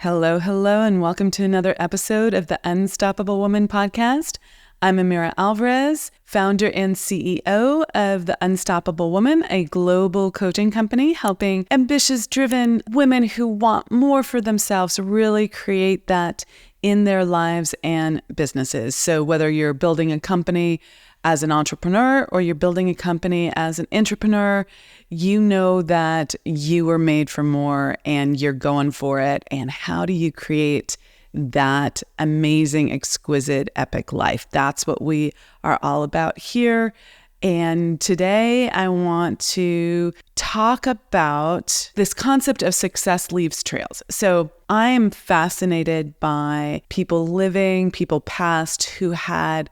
Hello, hello, and welcome to another episode of the Unstoppable Woman podcast. I'm Amira Alvarez, founder and CEO of the Unstoppable Woman, a global coaching company helping ambitious, driven women who want more for themselves really create that in their lives and businesses. So whether you're building a company as an entrepreneur or you're building a company as an entrepreneur, you know that you were made for more and you're going for it. And how do you create that amazing, exquisite, epic life? That's what we are all about here. And today I want to talk about this concept of success leaves trails. So I am fascinated by people past who had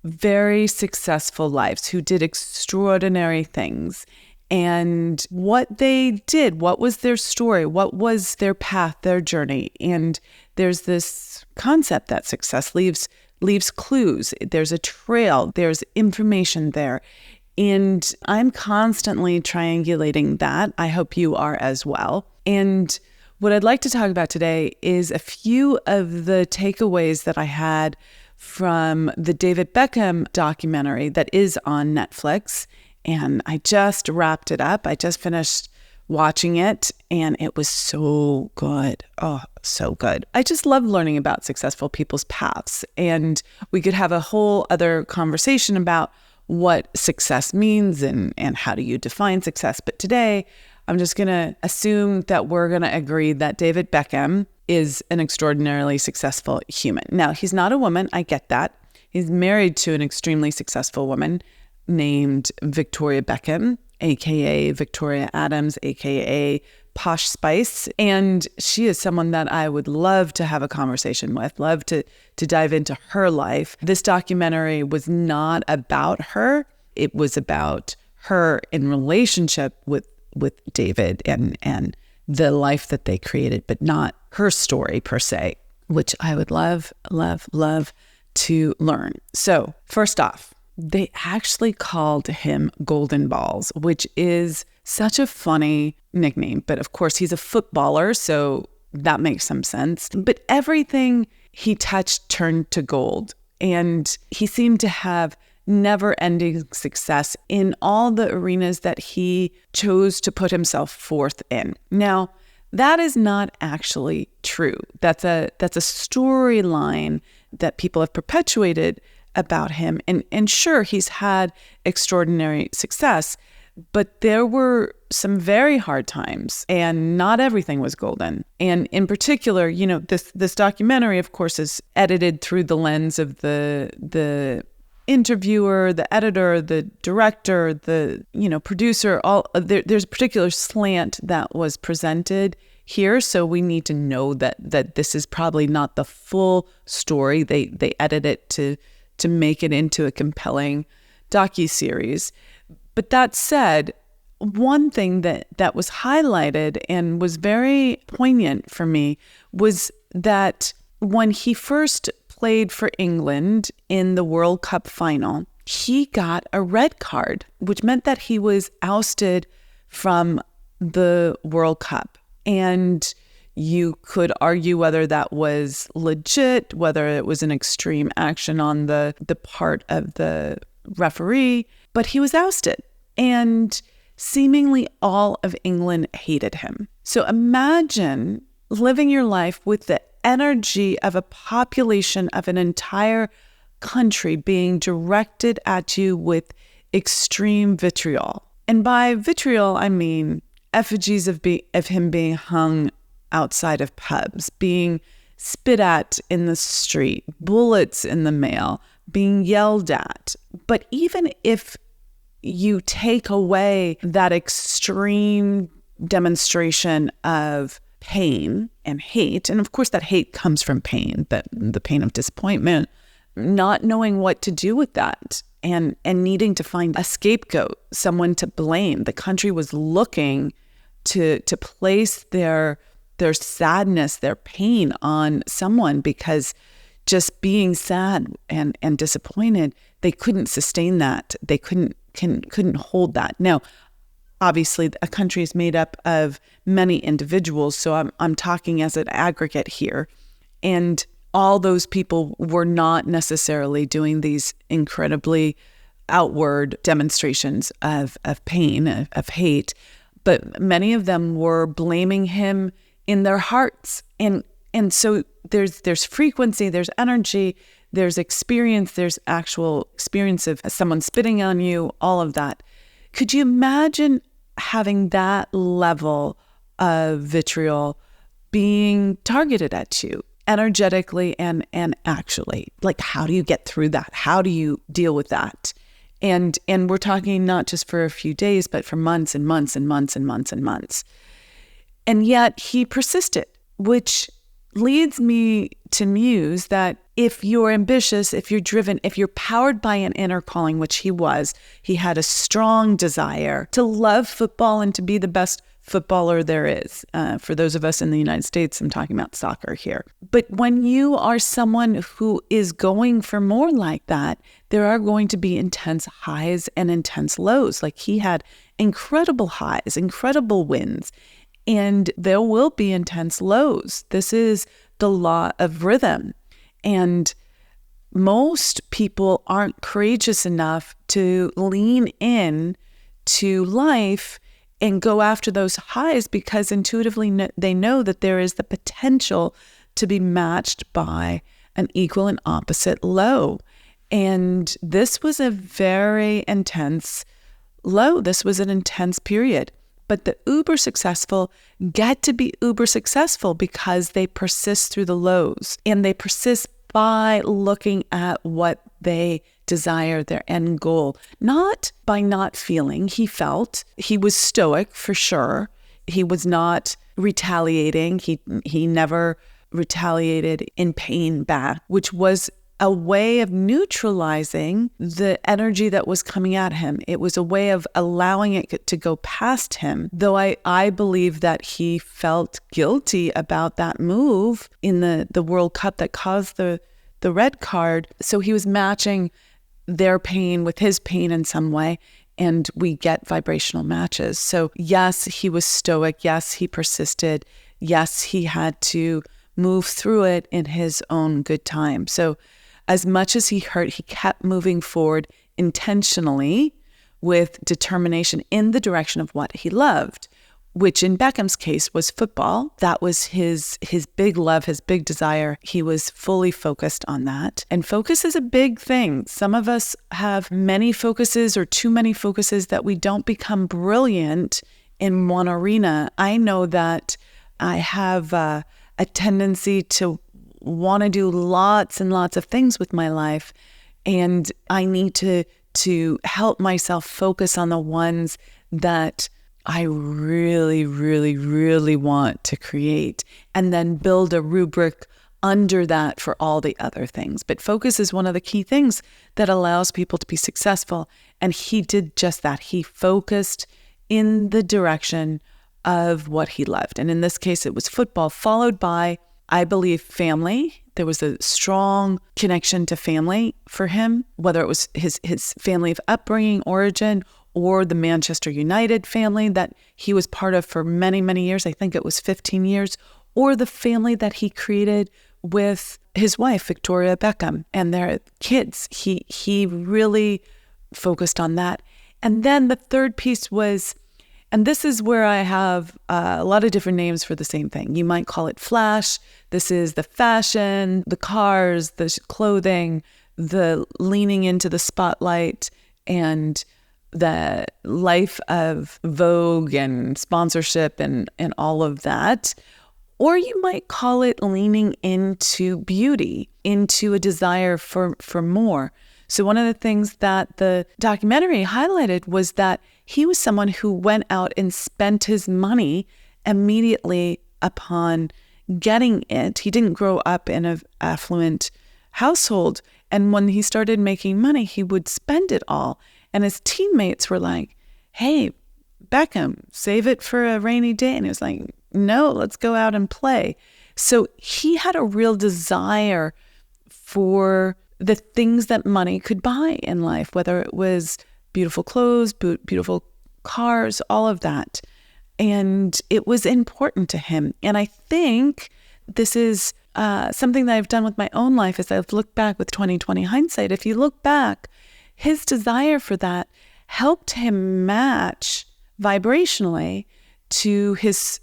very successful lives, who did extraordinary things, and what they did, what was their story, what was their path, their journey. And there's this concept that success leaves clues. There's a trail, there's information there. And I'm constantly triangulating that. I hope you are as well. And what I'd like to talk about today is a few of the takeaways that I had from the David Beckham documentary that is on Netflix. And I just wrapped it up. I just finished watching it and it was so good. Oh, so good. I just love learning about successful people's paths. And we could have a whole other conversation about what success means and how do you define success. But today, I'm just going to assume that we're going to agree that David Beckham is an extraordinarily successful human. Now, he's not a woman. I get that. He's married to an extremely successful woman named Victoria Beckham, aka Victoria Adams, aka Posh Spice. And she is someone that I would love to have a conversation with, love to dive into her life. This documentary was not about her. It was about her in relationship with David and the life that they created, but not her story per se, which I would love to learn. So first off, they actually called him Golden Balls, which is such a funny nickname. But of course, he's a footballer, so that makes some sense. But everything he touched turned to gold. And he seemed to have never-ending success in all the arenas that he chose to put himself forth in. Now, that is not actually true. That's a storyline that people have perpetuated about him. And sure, he's had extraordinary success, but there were some very hard times and not everything was golden. And in particular, you know, this documentary, of course, is edited through the lens of the interviewer, the editor, the director, the producer. There's a particular slant that was presented here, so we need to know that this is probably not the full story. They edit it to make it into a compelling docuseries. But that said, one thing that was highlighted and was very poignant for me was that when he first played for England in the World Cup final, he got a red card, which meant that he was ousted from the World Cup. And you could argue whether that was legit, whether it was an extreme action on the part of the referee, but he was ousted. And seemingly all of England hated him. So imagine living your life with the energy of a population of an entire country being directed at you with extreme vitriol. And by vitriol, I mean effigies of him being hung outside of pubs, being spit at in the street, bullets in the mail, being yelled at. But even if you take away that extreme demonstration of pain and hate, and of course that hate comes from pain, the pain of disappointment, not knowing what to do with that and needing to find a scapegoat, someone to blame. The country was looking to place their sadness, their pain on someone, because just being sad and disappointed, they couldn't sustain that. They couldn't hold that. Now, obviously a country is made up of many individuals, so I'm talking as an aggregate here. And all those people were not necessarily doing these incredibly outward demonstrations of pain, of hate, but many of them were blaming him in their hearts. And so there's frequency, there's energy, there's experience, there's actual experience of someone spitting on you, all of that. Could you imagine having that level of vitriol being targeted at you energetically and actually? Like, how do you get through that? How do you deal with that? And we're talking not just for a few days, but for months and months and months and months and months. And yet he persisted, which leads me to muse that if you're ambitious, if you're driven, if you're powered by an inner calling, which he was, he had a strong desire to love football and to be the best footballer there is. For those of us in the United States, I'm talking about soccer here. But when you are someone who is going for more like that, there are going to be intense highs and intense lows. Like, he had incredible highs, incredible wins, and there will be intense lows. This is the law of rhythm. And most people aren't courageous enough to lean in to life and go after those highs because intuitively they know that there is the potential to be matched by an equal and opposite low. And this was a very intense low. This was an intense period. But the uber successful get to be uber successful because they persist through the lows, and they persist by looking at what they desire, their end goal, not by not feeling. He felt. He was stoic for sure. He was not retaliating. He never retaliated in pain back, which was a way of neutralizing the energy that was coming at him. It was a way of allowing it to go past him. Though I believe that he felt guilty about that move in the World Cup that caused the red card. So he was matching their pain with his pain in some way, and we get vibrational matches. So yes, he was stoic. Yes, he persisted. Yes, he had to move through it in his own good time. So as much as he hurt, he kept moving forward intentionally with determination in the direction of what he loved, which in Beckham's case was football. That was his big love, his big desire. He was fully focused on that. And focus is a big thing. Some of us have many focuses or too many focuses that we don't become brilliant in one arena. I know that I have a tendency to want to do lots and lots of things with my life, and I need to help myself focus on the ones that I really, really, really want to create, and then build a rubric under that for all the other things. But focus is one of the key things that allows people to be successful, and he did just that. He focused in the direction of what he loved, and in this case it was football, followed by, I believe, family. There was a strong connection to family for him, whether it was his family of upbringing, origin, or the Manchester United family that he was part of for many, many years. I think it was 15 years, or the family that he created with his wife, Victoria Beckham, and their kids. He really focused on that. And then the third piece was, and this is where I have a lot of different names for the same thing. You might call it flash. This is the fashion, the cars, the clothing, the leaning into the spotlight, and the life of Vogue and sponsorship and all of that. Or you might call it leaning into beauty, into a desire for more. So one of the things that the documentary highlighted was that he was someone who went out and spent his money immediately upon getting it. He didn't grow up in an affluent household. And when he started making money, he would spend it all. And his teammates were like, hey, Beckham, save it for a rainy day. And he was like, no, let's go out and play. So he had a real desire for the things that money could buy in life, whether it was beautiful clothes, beautiful cars, all of that. And it was important to him. And I think this is something that I've done with my own life as I've looked back with 2020 hindsight. If you look back, his desire for that helped him match vibrationally to his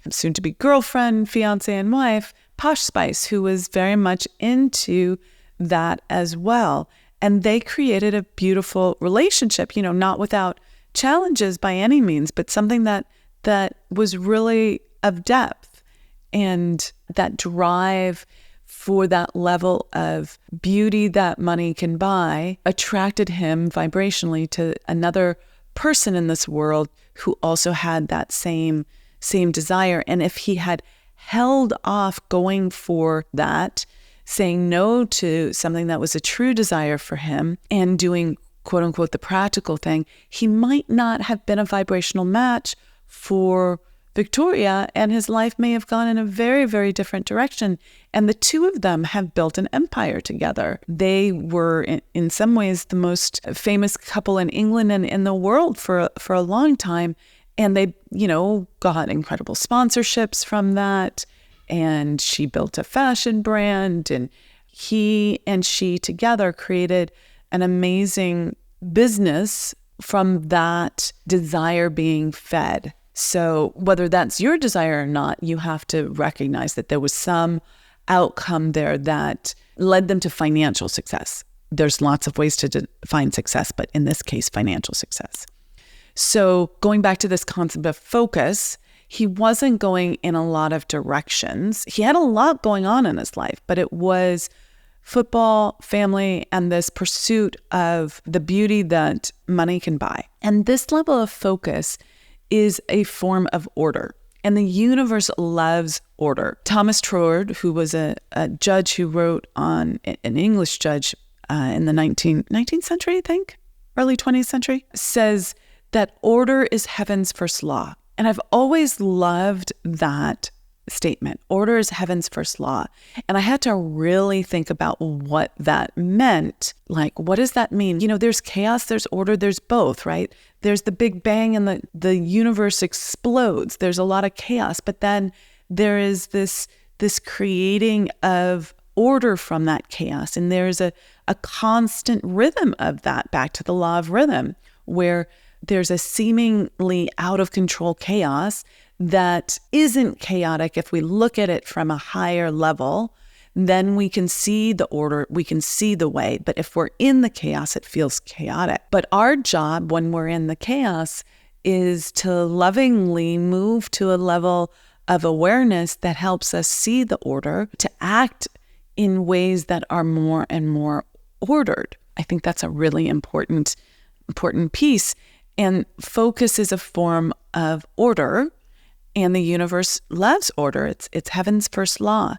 soon-to-be girlfriend, fiance, and wife, Posh Spice, who was very much into that as well. And they created a beautiful relationship, not without challenges by any means, but something that was really of depth. And that drive for that level of beauty that money can buy attracted him vibrationally to another person in this world who also had that same desire. And if he had held off going for that, saying no to something that was a true desire for him and doing, quote unquote, the practical thing, he might not have been a vibrational match for Victoria, and his life may have gone in a very, very different direction. And the two of them have built an empire together. They were, in some ways, the most famous couple in England and in the world for a long time. And they, got incredible sponsorships from that. And she built a fashion brand, and he and she together created an amazing business from that desire being fed. So whether that's your desire or not, you have to recognize that there was some outcome there that led them to financial success. There's lots of ways to define success, but in this case, financial success. So going back to this concept of focus, he wasn't going in a lot of directions. He had a lot going on in his life, but it was football, family, and this pursuit of the beauty that money can buy. And this level of focus is a form of order. And the universe loves order. Thomas Trord, who was a judge who wrote an English judge in the 19th century, I think, early 20th century, says that order is heaven's first law. And I've always loved that statement. Order is heaven's first law. And I had to really think about what that meant. Like, what does that mean? There's chaos, there's order, there's both, right? There's the Big Bang and the universe explodes. There's a lot of chaos, but then there is this creating of order from that chaos. And there's a constant rhythm of that, back to the law of rhythm, where there's a seemingly out of control chaos that isn't chaotic. If we look at it from a higher level, then we can see the order, we can see the way. But if we're in the chaos, it feels chaotic. But our job when we're in the chaos is to lovingly move to a level of awareness that helps us see the order, to act in ways that are more and more ordered. I think that's a really important piece. And focus is a form of order. And the universe loves order. It's heaven's first law.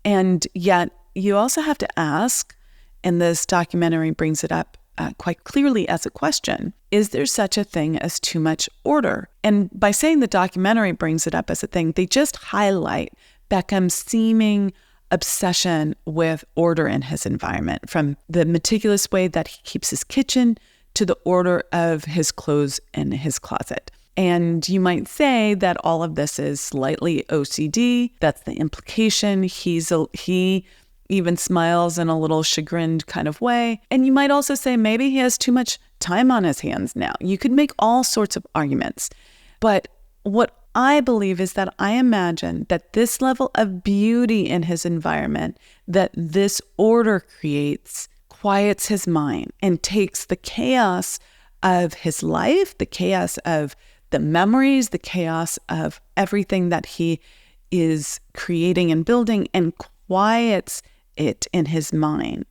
And yet you also have to ask, and this documentary brings it up quite clearly as a question, is there such a thing as too much order? And by saying the documentary brings it up as a thing, they just highlight Beckham's seeming obsession with order in his environment, from the meticulous way that he keeps his kitchen to the order of his clothes in his closet. And you might say that all of this is slightly OCD. That's the implication. He even smiles in a little chagrined kind of way. And you might also say maybe he has too much time on his hands now. You could make all sorts of arguments. But what I believe is that I imagine that this level of beauty in his environment, that this order creates, quiets his mind and takes the chaos of his life, the chaos of the memories, the chaos of everything that he is creating and building, and quiets it in his mind.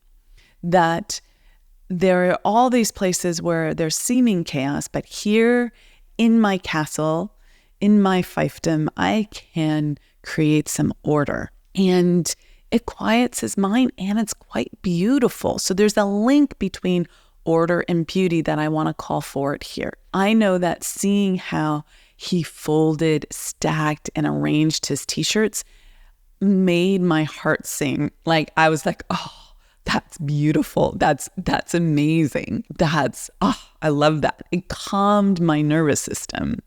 That there are all these places where there's seeming chaos, but here in my castle, in my fiefdom, I can create some order. And it quiets his mind, and it's quite beautiful. So there's a link between order and beauty that I want to call forward here. I know that seeing how he folded, stacked, and arranged his t-shirts made my heart sing. Like, I was like, oh, That's beautiful. That's amazing. I love that. It calmed my nervous system.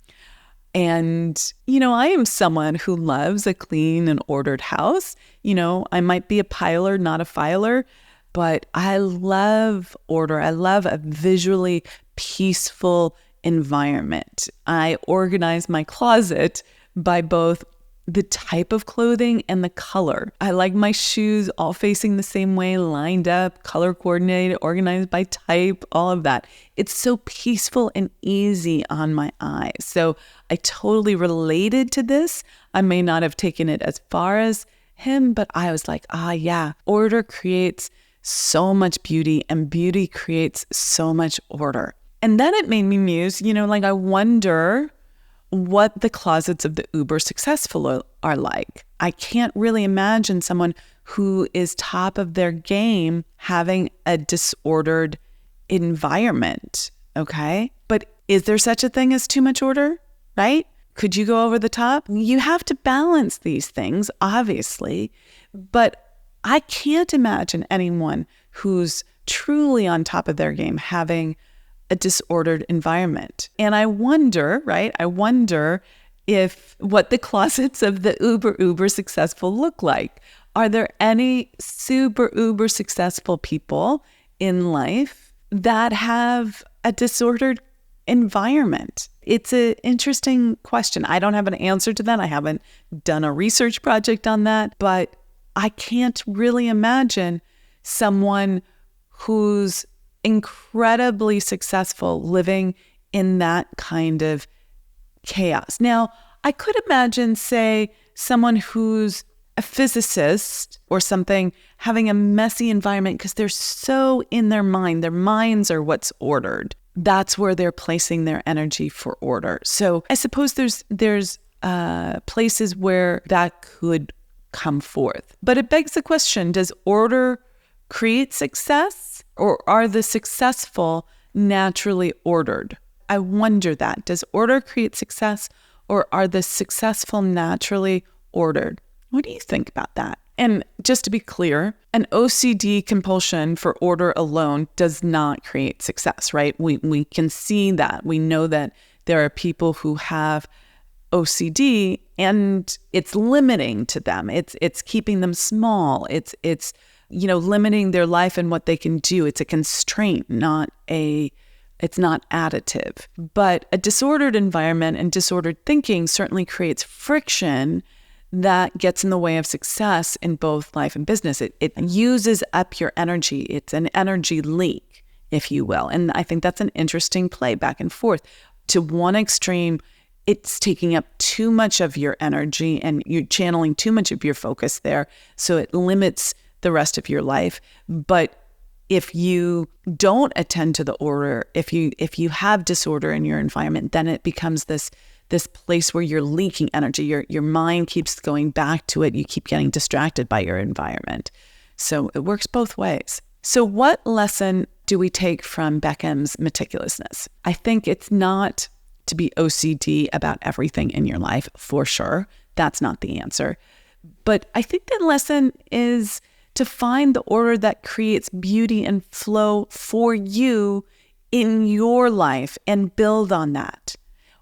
And, I am someone who loves a clean and ordered house. I might be a piler, not a filer, but I love order. I love a visually peaceful environment. I organize my closet by both the type of clothing and the color. I like my shoes all facing the same way, lined up, color coordinated, organized by type, all of that. It's so peaceful and easy on my eyes. So I totally related to this. I may not have taken it as far as him, but I was like, yeah, order creates so much beauty and beauty creates so much order. And then it made me muse, I wonder what the closets of the uber successful are like. I can't really imagine someone who is top of their game having a disordered environment, okay? But is there such a thing as too much order, right? Could you go over the top? You have to balance these things, obviously, but I can't imagine anyone who's truly on top of their game having a disordered environment. And I wonder, right? I wonder what the closets of the uber successful look like. Are there any super uber successful people in life that have a disordered environment? It's an interesting question. I don't have an answer to that. I haven't done a research project on that, but I can't really imagine someone who's incredibly successful living in that kind of chaos. Now, I could imagine, say, someone who's a physicist or something having a messy environment because they're so in their mind. Their minds are what's ordered. That's where they're placing their energy for order. So I suppose there's places where that could come forth. But it begs the question, does order create success, or are the successful naturally ordered? I wonder that. Does order create success, or are the successful naturally ordered? What do you think about that? And just to be clear, an OCD compulsion for order alone does not create success, right? We can see that. We know that there are people who have OCD and it's limiting to them. It's keeping them small. It's limiting their life and what they can do. It's a constraint, it's not additive. But a disordered environment and disordered thinking certainly creates friction that gets in the way of success in both life and business. It uses up your energy. It's an energy leak, if you will. And I think that's an interesting play back and forth. To one extreme, it's taking up too much of your energy and you're channeling too much of your focus there. So it limits the rest of your life. But if you don't attend to the order, if you have disorder in your environment, then it becomes this place where you're leaking energy. Your mind keeps going back to it. You keep getting distracted by your environment. So it works both ways. So what lesson do we take from Beckham's meticulousness? I think it's not to be OCD about everything in your life, for sure. That's not the answer. But I think the lesson is to find the order that creates beauty and flow for you in your life and build on that.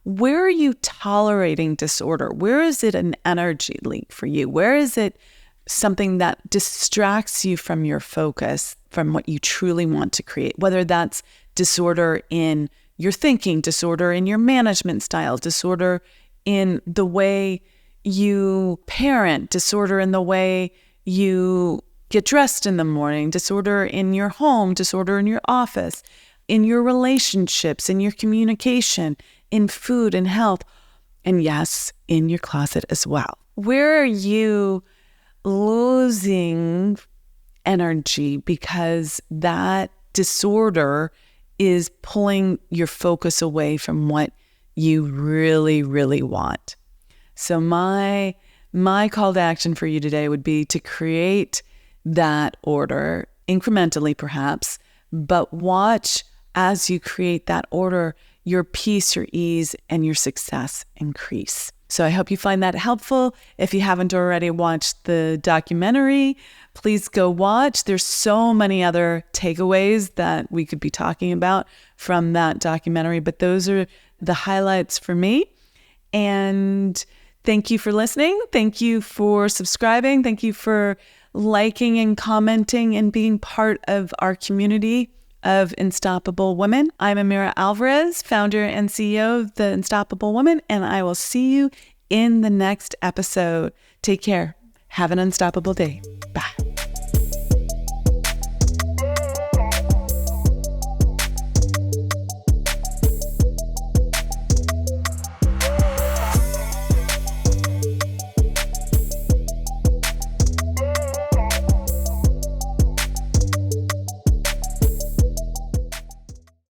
Where are you tolerating disorder? Where is it an energy leak for you? Where is it something that distracts you from your focus, from what you truly want to create? Whether that's disorder in your thinking, disorder in your management style, disorder in the way you parent, disorder in the way you get dressed in the morning, disorder in your home, disorder in your office, in your relationships, in your communication, in food and health, and yes, in your closet as well. Where are you losing energy because that disorder is pulling your focus away from what you really, really want? So my call to action for you today would be to create that order, incrementally perhaps, but watch as you create that order, your peace, your ease, and your success increase. So I hope you find that helpful. If you haven't already watched the documentary, please go watch. There's so many other takeaways that we could be talking about from that documentary, but those are the highlights for me. And thank you for listening. Thank you for subscribing. Thank you for liking and commenting and being part of our community of Unstoppable Women. I'm Amira Alvarez, founder and CEO of the Unstoppable Woman, and I will see you in the next episode. Take care. Have an unstoppable day. Bye.